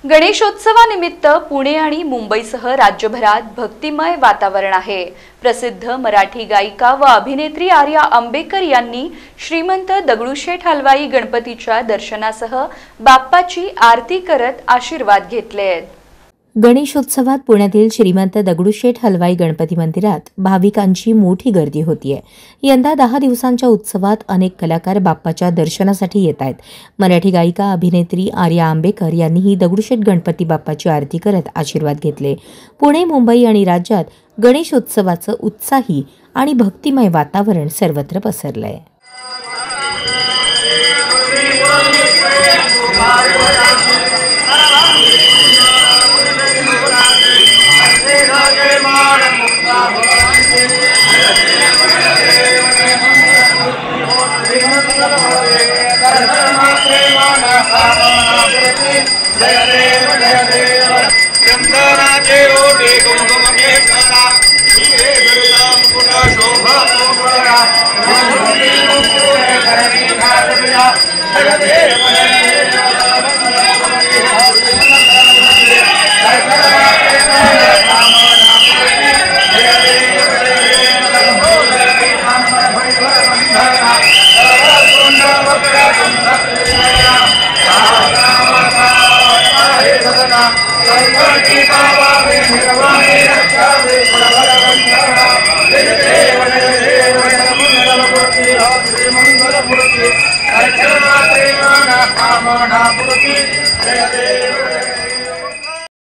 गणेशोत्सवानिमित्त पुणे आणि मुंबईसह राज्यभरात भक्तिमय वातावरण आहे। प्रसिद्ध मराठी गायिका व अभिनेत्री आर्या आंबेकर यांनी श्रीमंत दगडूशेठ हलवाई गणपतीच्या दर्शनासह बाप्पाची आरती करत आशीर्वाद घेतलेत। गणेशोत्सवात पुण्यातील श्रीमंत दगडूशेठ हलवाई गणपती मंदिरात भाविकांची मोठी गर्दी होतीये। यंदा 10 दिवसांच्या उत्सवात अनेक कलाकार बाप्पाच्या दर्शनासाठी येत आहेत। मराठी गायिका अभिनेत्री आर्या आंबेकर यांनीही दगडूशेठ गणपती बाप्पाची आरती करत आशीर्वाद घेतले। पुणे, मुंबई आणि राज्यात गणेशोत्सवाचं उत्साही आणि भक्तिमय वातावरण सर्वत्र पसरलंय। जगदेव